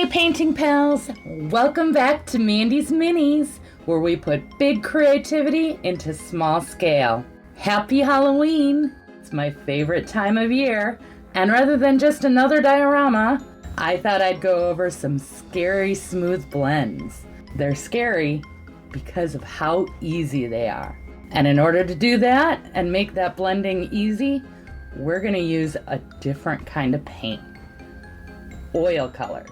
Hey painting pals, welcome back to Mandy's Minis, where we put big creativity into small scale. Happy Halloween! It's my favorite time of year, and rather than just another diorama, I thought I'd go over some scary smooth blends. They're scary because of how easy they are. And in order to do that and make that blending easy, we're going to use a different kind of paint. Oil colors.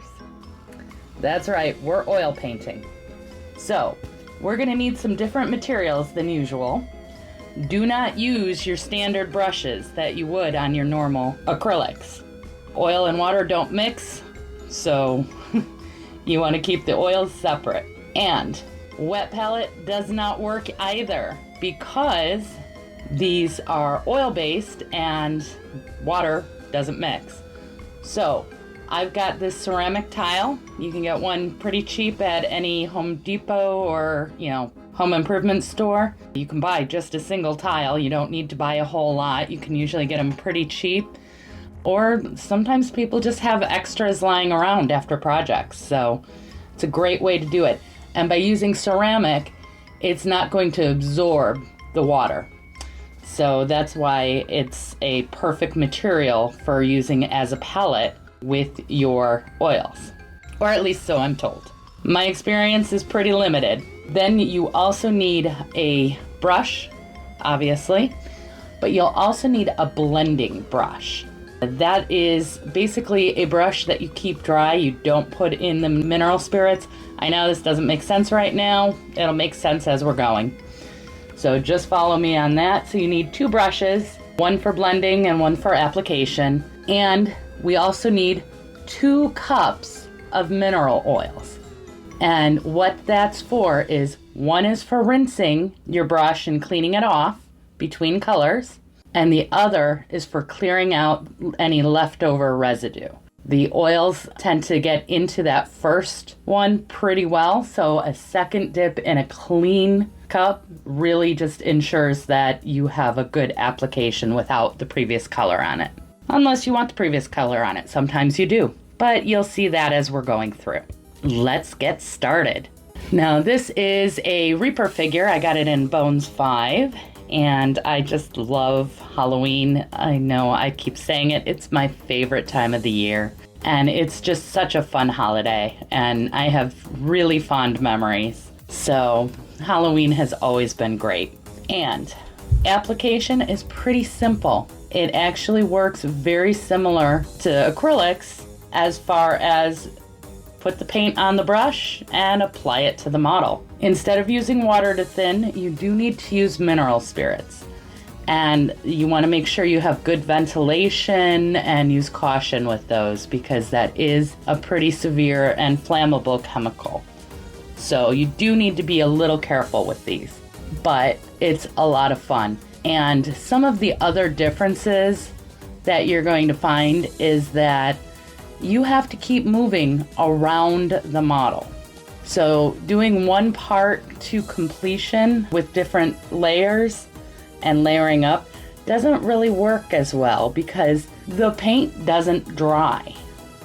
That's right, we're oil painting. So, we're going to need some different materials than usual. Do not use your standard brushes that you would on your normal acrylics. Oil and water don't mix, so you want to keep the oils separate. And wet palette does not work either because these are oil-based and water doesn't mix. So, I've got this ceramic tile. You can get one pretty cheap at any Home Depot or, home improvement store. You can buy just a single tile. You don't need to buy a whole lot. You can usually get them pretty cheap. Or sometimes people just have extras lying around after projects. So it's a great way to do it. And by using ceramic, it's not going to absorb the water. So that's why it's a perfect material for using as a palette with your oils, or at least so I'm told. My experience is pretty limited. Then you also need a brush, obviously, but you'll also need a blending brush. That is basically a brush that you keep dry. You don't put in the mineral spirits. I know this doesn't make sense right now. It'll make sense as we're going. So just follow me on that. So you need two brushes, one for blending and one for application. And we also need 2 cups of mineral oils. And what that's for is, one is for rinsing your brush and cleaning it off between colors, and the other is for clearing out any leftover residue. The oils tend to get into that first one pretty well, so a second dip in a clean cup really just ensures that you have a good application without the previous color on it. Unless you want the previous color on it. Sometimes you do. But you'll see that as we're going through. Let's get started. Now this is a Reaper figure. I got it in Bones 5. And I just love Halloween. I know I keep saying it. It's my favorite time of the year. And it's just such a fun holiday. And I have really fond memories. So Halloween has always been great. And application is pretty simple. It actually works very similar to acrylics as far as put the paint on the brush and apply it to the model. Instead of using water to thin, you do need to use mineral spirits. And you want to make sure you have good ventilation and use caution with those because that is a pretty severe and flammable chemical. So you do need to be a little careful with these, but it's a lot of fun. And some of the other differences that you're going to find is that you have to keep moving around the model. So doing one part to completion with different layers and layering up doesn't really work as well because the paint doesn't dry.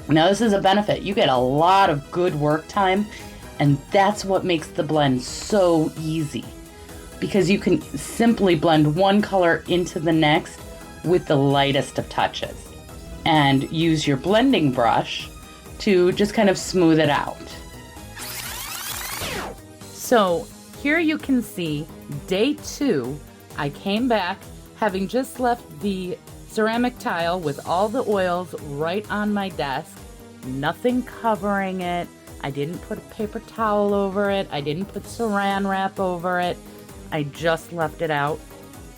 Now this is a benefit. You get a lot of good work time, and that's what makes the blend so easy. Because you can simply blend one color into the next with the lightest of touches and use your blending brush to just kind of smooth it out. So here you can see day 2, I came back having just left the ceramic tile with all the oils right on my desk, nothing covering it. I didn't put a paper towel over it. I didn't put saran wrap over it. I just left it out,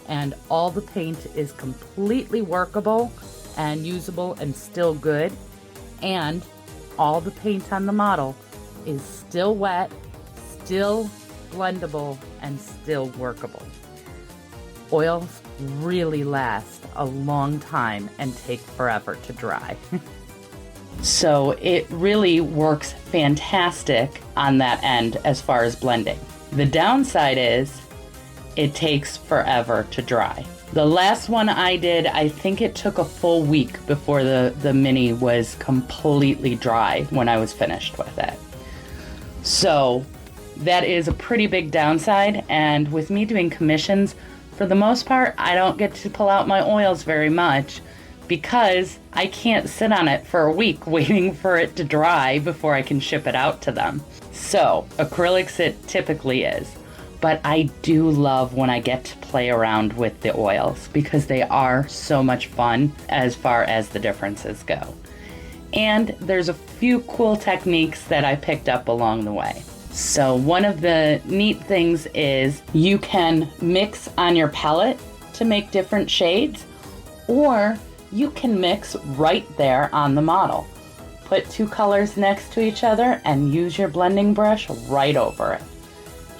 and all the paint is completely workable and usable and still good, and all the paint on the model is still wet, still blendable, and still workable. Oils really last a long time and take forever to dry. So it really works fantastic on that end as far as blending. The downside is it takes forever to dry. The last one I did, I think it took a full week before the mini was completely dry when I was finished with it. So that is a pretty big downside, and with me doing commissions, for the most part, I don't get to pull out my oils very much because I can't sit on it for a week waiting for it to dry before I can ship it out to them. So acrylics it typically is, but I do love when I get to play around with the oils because they are so much fun as far as the differences go. And there's a few cool techniques that I picked up along the way. So one of the neat things is you can mix on your palette to make different shades, or you can mix right there on the model. Put two colors next to each other and use your blending brush right over it.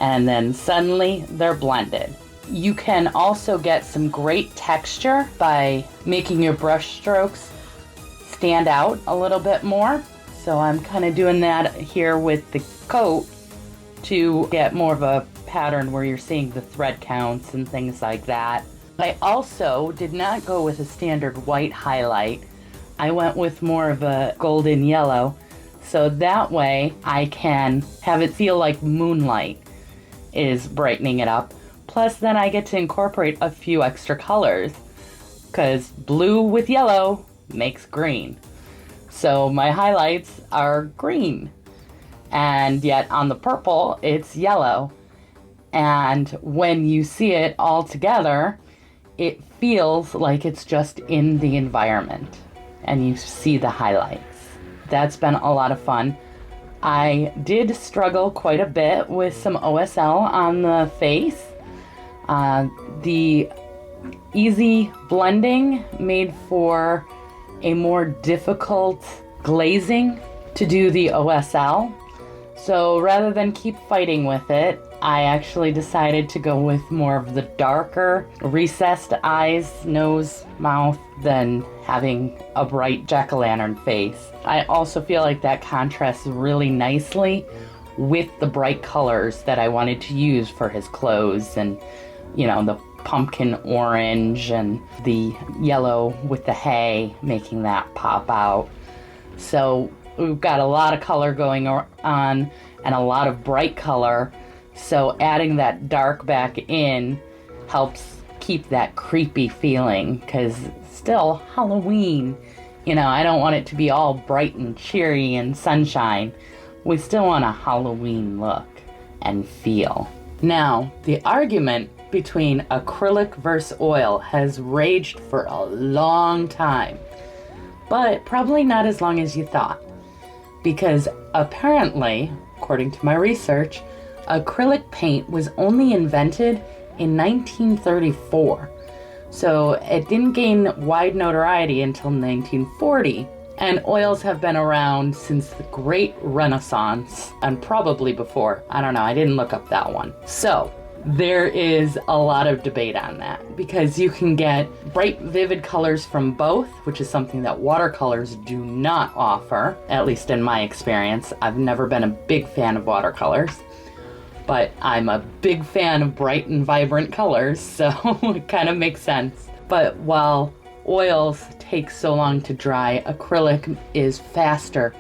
And then suddenly they're blended. You can also get some great texture by making your brush strokes stand out a little bit more. So I'm kind of doing that here with the coat to get more of a pattern where you're seeing the thread counts and things like that. I also did not go with a standard white highlight. I went with more of a golden yellow, so that way I can have it feel like moonlight is brightening it up. Plus then I get to incorporate a few extra colors, because blue with yellow makes green. So my highlights are green, and yet on the purple it's yellow. And when you see it all together, it feels like it's just in the environment and you see the highlights. That's been a lot of fun. I did struggle quite a bit with some OSL on the face. The easy blending made for a more difficult glazing to do the OSL. So rather than keep fighting with it, I actually decided to go with more of the darker recessed eyes, nose, mouth than having a bright jack-o'-lantern face. I also feel like that contrasts really nicely with the bright colors that I wanted to use for his clothes, and you know, the pumpkin orange and the yellow with the hay, making that pop out. So we've got a lot of color going on and a lot of bright color. So adding that dark back in helps keep that creepy feeling, because still Halloween, you know, I don't want it to be all bright and cheery and sunshine. We still want a Halloween look and feel. Now, the argument between acrylic versus oil has raged for a long time, but probably not as long as you thought, because apparently, according to my research, acrylic paint was only invented in 1934. So it didn't gain wide notoriety until 1940. And oils have been around since the Great Renaissance, and probably before. I don't know, I didn't look up that one. So there is a lot of debate on that, because you can get bright, vivid colors from both, which is something that watercolors do not offer, at least in my experience. I've never been a big fan of watercolors, but I'm a big fan of bright and vibrant colors, so it kind of makes sense. But while oils take so long to dry, acrylic is faster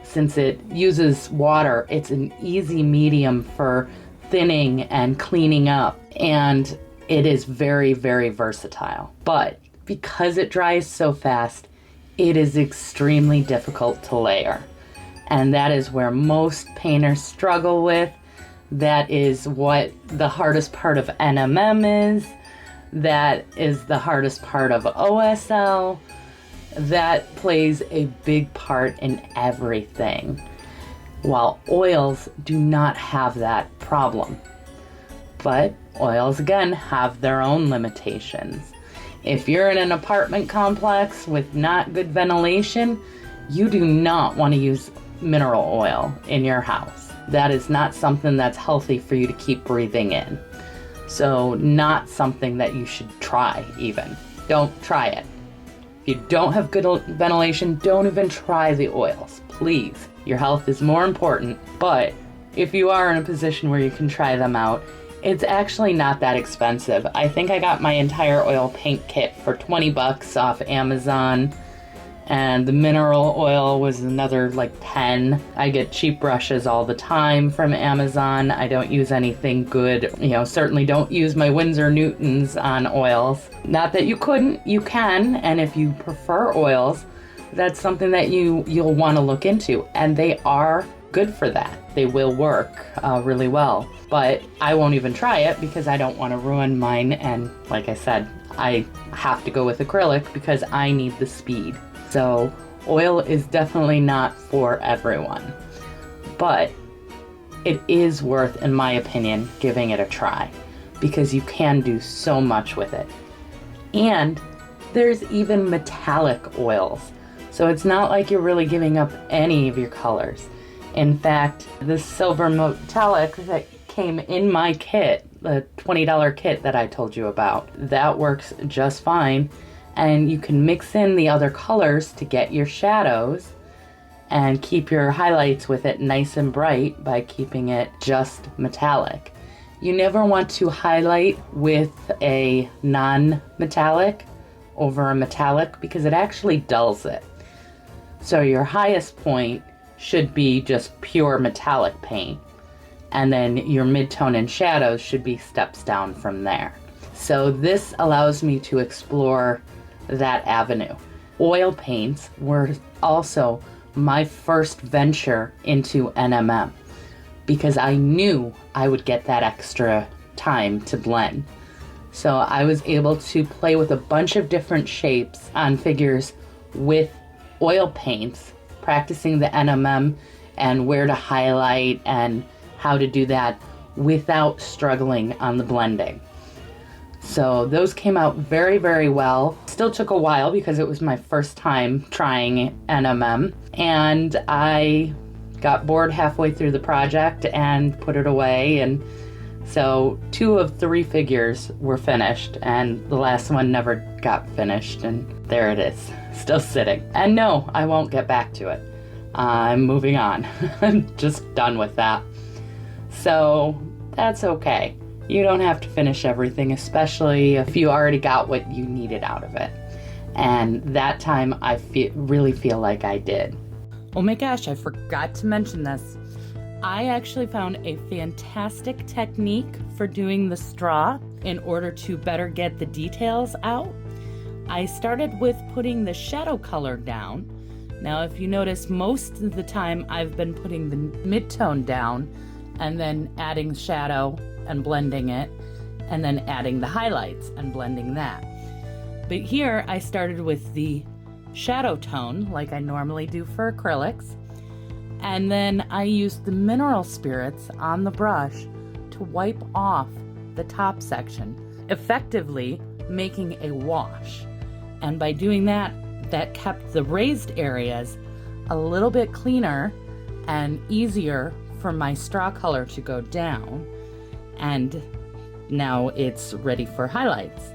since it uses water. It's an easy medium for thinning and cleaning up, and it is very, very versatile. But because it dries so fast, it is extremely difficult to layer, and that is where most painters struggle with. That is what the hardest part of NMM is. That is the hardest part of OSL. That plays a big part in everything, while oils do not have that problem. But oils, again, have their own limitations. If you're in an apartment complex with not good ventilation, you do not want to use mineral oil in your house. That is not something that's healthy for you to keep breathing in. So not something that you should try even. Don't try it. If you don't have good ventilation, don't even try the oils, please. Your health is more important, but if you are in a position where you can try them out, It's actually not that expensive. I think I got my entire oil paint kit for 20 bucks off Amazon, and the mineral oil was another like 10. I get cheap brushes all the time from Amazon. I don't use anything good. Certainly don't use my Winsor Newtons on oils. Not that you couldn't, you can, and if you prefer oils, that's something that you'll want to look into, and they are good for that. They will work really well, but I won't even try it because I don't want to ruin mine, and like I said, I have to go with acrylic because I need the speed. So oil is definitely not for everyone, but it is worth, in my opinion, giving it a try because you can do so much with it. And there's even metallic oils. So it's not like you're really giving up any of your colors. In fact, this silver metallic that came in my kit, the $20 kit that I told you about, that works just fine. And you can mix in the other colors to get your shadows and keep your highlights with it nice and bright by keeping it just metallic. You never want to highlight with a non-metallic over a metallic because it actually dulls it. So your highest point should be just pure metallic paint, and then your midtone and shadows should be steps down from there. So this allows me to explore that avenue. Oil paints were also my first venture into NMM because I knew I would get that extra time to blend. So I was able to play with a bunch of different shapes on figures with oil paints, practicing the NMM and where to highlight and how to do that without struggling on the blending. So those came out very, very well. Still took a while because it was my first time trying NMM, and I got bored halfway through the project and put it away, and so 2 of 3 figures were finished, and the last one never got finished, and there it is, still sitting. And no, I won't get back to it. I'm moving on. I'm just done with that. So that's okay. You don't have to finish everything, especially if you already got what you needed out of it. And that time I really feel like I did. Oh my gosh, I forgot to mention this. I actually found a fantastic technique for doing the straw in order to better get the details out. I started with putting the shadow color down. Now, if you notice, most of the time I've been putting the mid-tone down and then adding shadow and blending it, and then adding the highlights and blending that. But here I started with the shadow tone like I normally do for acrylics, and then I used the mineral spirits on the brush to wipe off the top section, effectively making a wash. And by doing that, that kept the raised areas a little bit cleaner and easier for my straw color to go down. And now it's ready for highlights.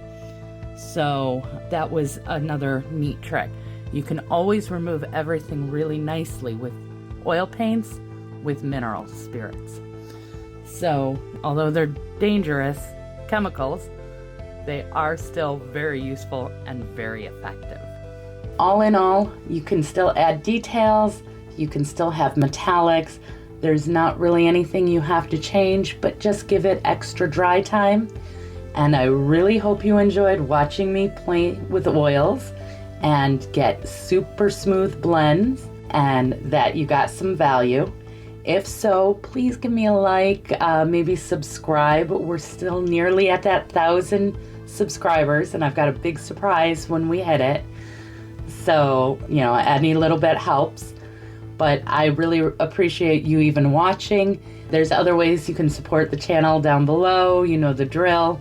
So that was another neat trick. You can always remove everything really nicely with oil paints with mineral spirits. So although they're dangerous chemicals, they are still very useful and very effective. All in all, you can still add details, you can still have metallics. There's not really anything you have to change, but just give it extra dry time. And I really hope you enjoyed watching me play with oils and get super smooth blends, and that you got some value. If so, please give me a like, maybe subscribe. We're still nearly at that 1,000 subscribers, and I've got a big surprise when we hit it. So, any little bit helps. But I really appreciate you even watching. There's other ways you can support the channel down below, you know the drill.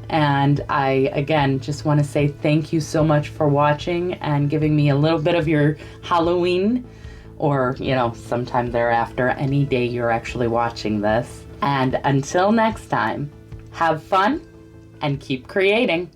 And I, again, just want to say thank you so much for watching and giving me a little bit of your Halloween, or, sometime thereafter, any day you're actually watching this. And until next time, have fun and keep creating.